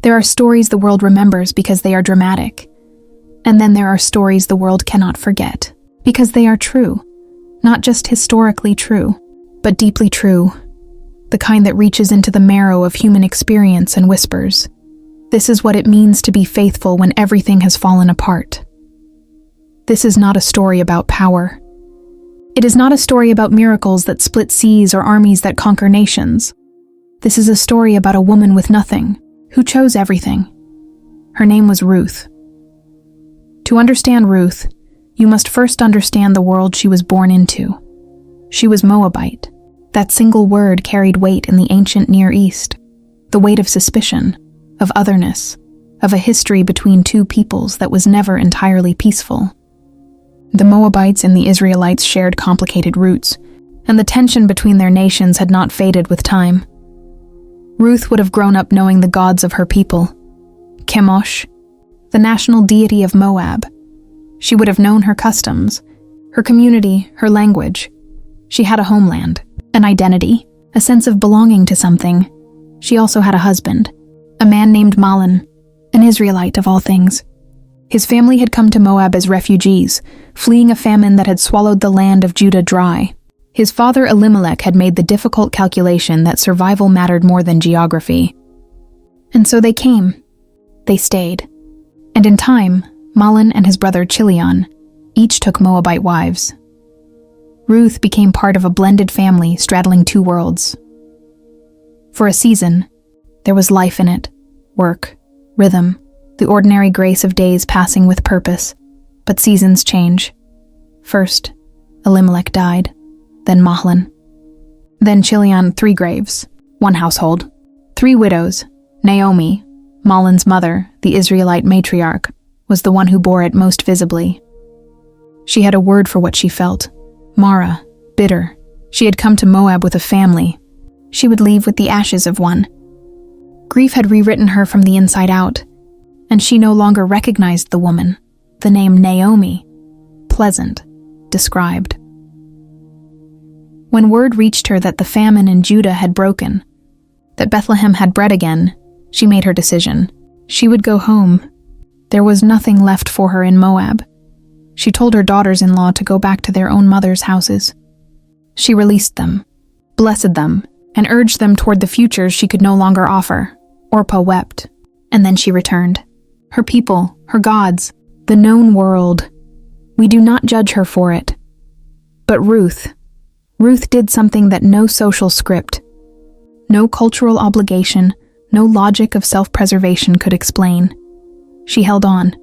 There are stories the world remembers because they are dramatic. And then there are stories the world cannot forget because they are true. Not just historically true, but deeply true. The kind that reaches into the marrow of human experience and whispers, "This is what it means to be faithful when everything has fallen apart." This is not a story about power. It is not a story about miracles that split seas or armies that conquer nations. This is a story about a woman with nothing, who chose everything. Her name was Ruth. To understand Ruth, you must first understand the world she was born into. She was Moabite. That single word carried weight in the ancient Near East, the weight of suspicion, of otherness, of a history between two peoples that was never entirely peaceful. The Moabites and the Israelites shared complicated roots, and the tension between their nations had not faded with time. Ruth would have grown up knowing the gods of her people, Chemosh, the national deity of Moab. She would have known her customs, her community, her language. She had a homeland, an identity, a sense of belonging to something. She also had a husband, a man named Mahlon, an Israelite of all things. His family had come to Moab as refugees, fleeing a famine that had swallowed the land of Judah dry. His father Elimelech had made the difficult calculation that survival mattered more than geography. And so they came. They stayed. And in time, Mahlon and his brother Chilion each took Moabite wives. Ruth became part of a blended family straddling two worlds. For a season, there was life in it, work, rhythm, the ordinary grace of days passing with purpose. But seasons change. First, Elimelech died, then Mahlon. Then Chilion, 3 graves, 1 household, 3 widows. Naomi, Mahlon's mother, the Israelite matriarch, was the one who bore it most visibly. She had a word for what she felt. Mara, bitter. She had come to Moab with a family. She would leave with the ashes of one. Grief had rewritten her from the inside out, and she no longer recognized the woman. The name Naomi, pleasant, described. When word reached her that the famine in Judah had broken, that Bethlehem had bread again, she made her decision. She would go home. There was nothing left for her in Moab. She told her daughters-in-law to go back to their own mothers' houses. She released them, blessed them, and urged them toward the futures she could no longer offer. Orpah wept, and then she returned. Her people, her gods, the known world. We do not judge her for it. But Ruth did something that no social script, no cultural obligation, no logic of self-preservation could explain. She held on.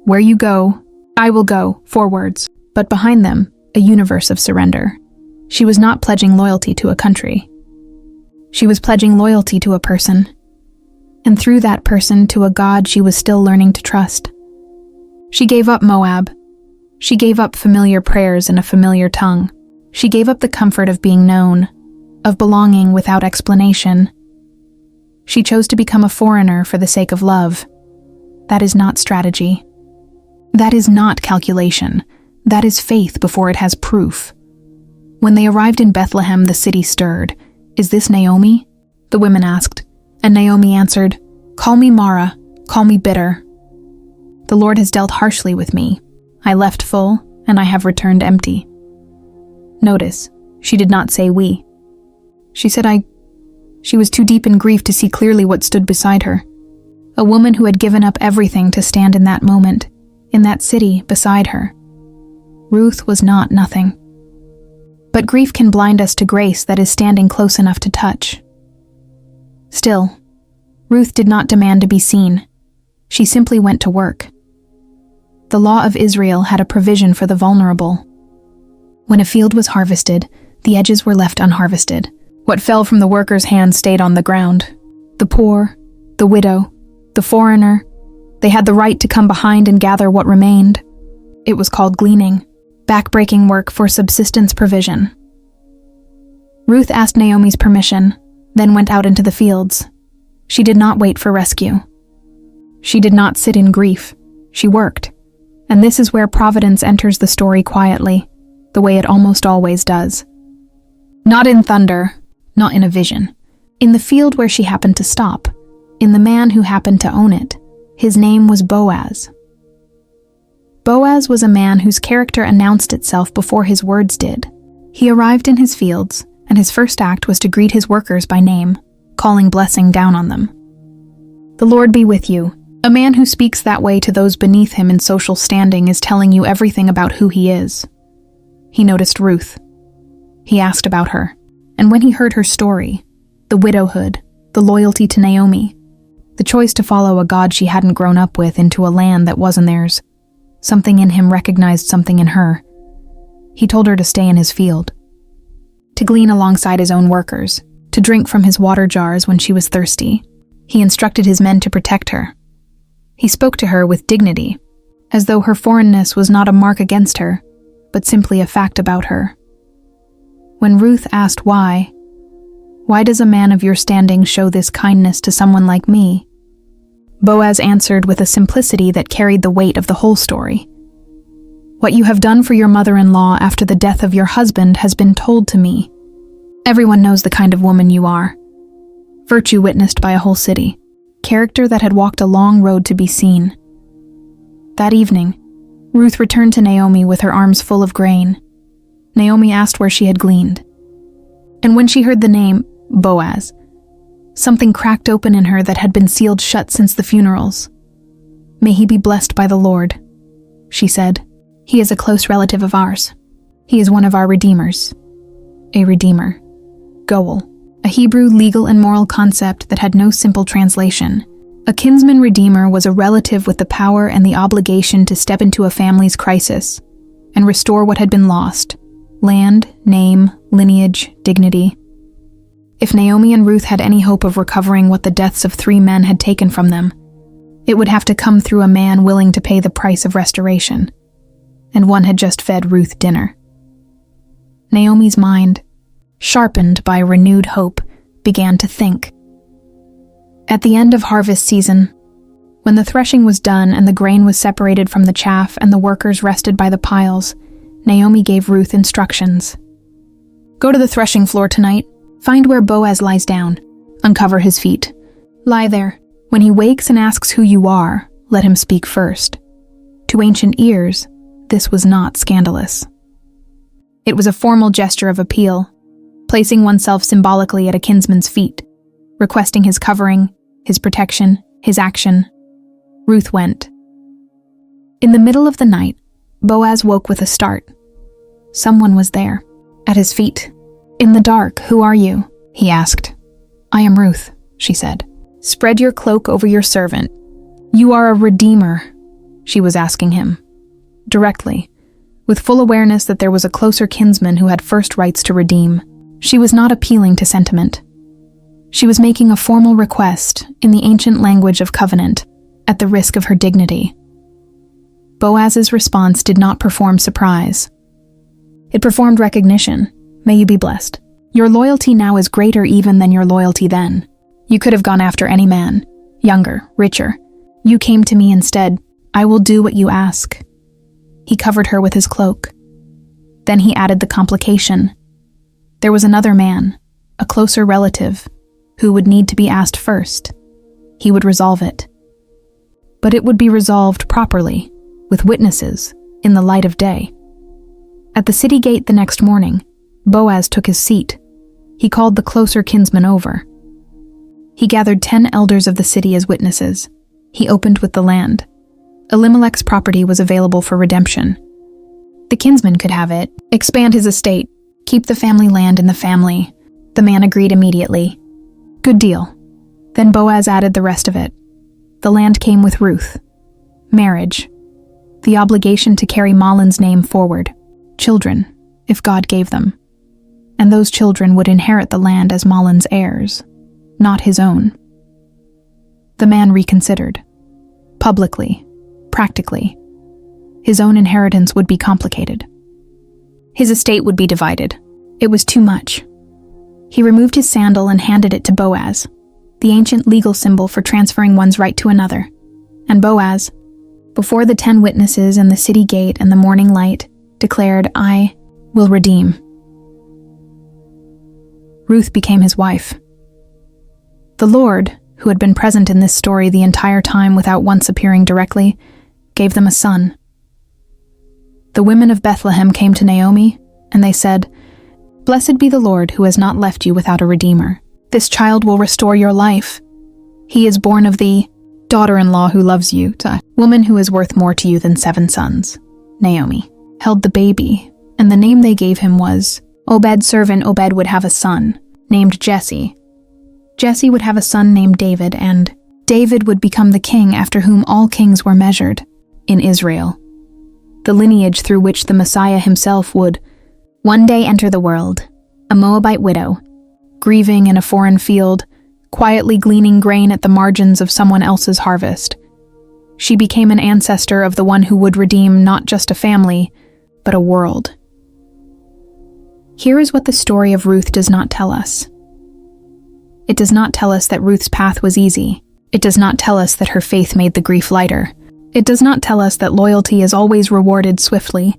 Where you go, I will go, 4 words, but behind them, a universe of surrender. She was not pledging loyalty to a country. She was pledging loyalty to a person, and through that person to a God she was still learning to trust. She gave up Moab. She gave up familiar prayers in a familiar tongue. She gave up the comfort of being known, of belonging without explanation. She chose to become a foreigner for the sake of love. That is not strategy. That is not calculation. That is faith before it has proof. When they arrived in Bethlehem, the city stirred. "Is this Naomi?" the women asked, and Naomi answered, "Call me Mara, call me bitter. The Lord has dealt harshly with me. I left full, and I have returned empty." Notice, she did not say we. She said She was too deep in grief to see clearly what stood beside her. A woman who had given up everything to stand in that moment, in that city beside her. Ruth was not nothing. But grief can blind us to grace that is standing close enough to touch. Still, Ruth did not demand to be seen. She simply went to work. The law of Israel had a provision for the vulnerable. When a field was harvested, the edges were left unharvested. What fell from the worker's hand stayed on the ground. The poor, the widow, the foreigner, they had the right to come behind and gather what remained. It was called gleaning, back-breaking work for subsistence provision. Ruth asked Naomi's permission, then went out into the fields. She did not wait for rescue. She did not sit in grief. She worked. And this is where providence enters the story quietly, the way it almost always does. Not in thunder, not in a vision. In the field where she happened to stop, in the man who happened to own it. His name was Boaz. Boaz was a man whose character announced itself before his words did. He arrived in his fields, and his first act was to greet his workers by name, calling blessing down on them. "The Lord be with you." A man who speaks that way to those beneath him in social standing is telling you everything about who he is. He noticed Ruth. He asked about her, and when he heard her story, the widowhood, the loyalty to Naomi, the choice to follow a God she hadn't grown up with into a land that wasn't theirs, something in him recognized something in her. He told her to stay in his field, to glean alongside his own workers, to drink from his water jars when she was thirsty. He instructed his men to protect her. He spoke to her with dignity, as though her foreignness was not a mark against her, but simply a fact about her. When Ruth asked why does a man of your standing show this kindness to someone like me? Boaz answered with a simplicity that carried the weight of the whole story. What you have done for your mother-in-law after the death of your husband has been told to me. Everyone knows the kind of woman you are. Virtue witnessed by a whole city. Character that had walked a long road to be seen. That evening, Ruth returned to Naomi with her arms full of grain. Naomi asked where she had gleaned. And when she heard the name, Boaz, something cracked open in her that had been sealed shut since the funerals. "May he be blessed by the Lord," she said. "He is a close relative of ours. He is one of our redeemers." A redeemer. Goel. A Hebrew legal and moral concept that had no simple translation. A kinsman redeemer was a relative with the power and the obligation to step into a family's crisis and restore what had been lost: land, name, lineage, dignity. If Naomi and Ruth had any hope of recovering what the deaths of 3 men had taken from them, it would have to come through a man willing to pay the price of restoration. And one had just fed Ruth dinner. Naomi's mind, sharpened by renewed hope, began to think. At the end of harvest season, when the threshing was done and the grain was separated from the chaff and the workers rested by the piles, Naomi gave Ruth instructions. "Go to the threshing floor tonight. Find where Boaz lies down. Uncover his feet. Lie there. When he wakes and asks who you are, let him speak first." To ancient ears, this was not scandalous. It was a formal gesture of appeal, placing oneself symbolically at a kinsman's feet, requesting his covering, his protection, his action. Ruth went. In the middle of the night, Boaz woke with a start. Someone was there, at his feet. "In the dark, who are you?" he asked. "I am Ruth," she said. "Spread your cloak over your servant. You are a redeemer," she was asking him. Directly, with full awareness that there was a closer kinsman who had first rights to redeem. She was not appealing to sentiment. She was making a formal request in the ancient language of covenant, at the risk of her dignity. Boaz's response did not perform surprise. It performed recognition. "May you be blessed. Your loyalty now is greater even than your loyalty then. You could have gone after any man, younger, richer. You came to me instead. I will do what you ask." He covered her with his cloak. Then he added the complication. There was another man, a closer relative, who would need to be asked first. He would resolve it. But it would be resolved properly, with witnesses, in the light of day. At the city gate the next morning, Boaz took his seat. He called the closer kinsman over. He gathered 10 elders of the city as witnesses. He opened with the land. Elimelech's property was available for redemption. The kinsman could have it, expand his estate, keep the family land in the family. The man agreed immediately. Good deal. Then Boaz added the rest of it. The land came with Ruth. Marriage. The obligation to carry Mahlon's name forward. Children, if God gave them. And those children would inherit the land as Mahlon's heirs, not his own. The man reconsidered. Publicly, practically. His own inheritance would be complicated. His estate would be divided. It was too much. He removed his sandal and handed it to Boaz, the ancient legal symbol for transferring one's right to another. And Boaz, before the 10 witnesses and the city gate and the morning light, declared, "I will redeem." Ruth became his wife. The Lord, who had been present in this story the entire time without once appearing directly, gave them a son. The women of Bethlehem came to Naomi, and they said, "Blessed be the Lord who has not left you without a redeemer. This child will restore your life. He is born of the daughter-in-law who loves you, woman who is worth more to you than 7 sons." Naomi held the baby, and the name they gave him was Obed's servant. Obed would have a son named Jesse. Jesse would have a son named David, and David would become the king after whom all kings were measured in Israel, the lineage through which the Messiah himself would one day enter the world, a Moabite widow, grieving in a foreign field, quietly gleaning grain at the margins of someone else's harvest. She became an ancestor of the one who would redeem not just a family, but a world. Here is what the story of Ruth does not tell us. It does not tell us that Ruth's path was easy. It does not tell us that her faith made the grief lighter. It does not tell us that loyalty is always rewarded swiftly,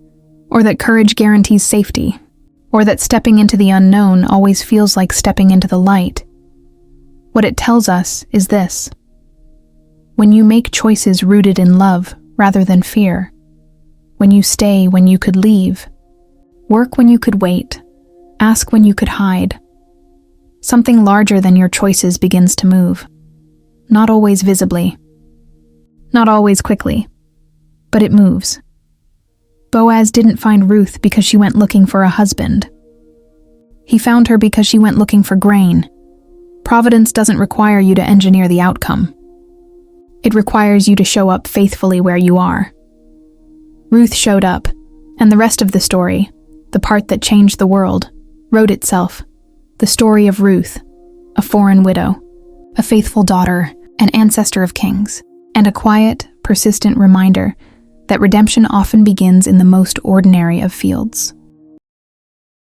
or that courage guarantees safety, or that stepping into the unknown always feels like stepping into the light. What it tells us is this: when you make choices rooted in love rather than fear, when you stay when you could leave, work when you could wait, ask when you could hide, something larger than your choices begins to move. Not always visibly, not always quickly, but it moves. Boaz didn't find Ruth because she went looking for a husband. He found her because she went looking for grain. Providence doesn't require you to engineer the outcome. It requires you to show up faithfully where you are. Ruth showed up, and the rest of the story, the part that changed the world, wrote itself. The story of Ruth, a foreign widow, a faithful daughter, an ancestor of kings, and a quiet, persistent reminder that redemption often begins in the most ordinary of fields.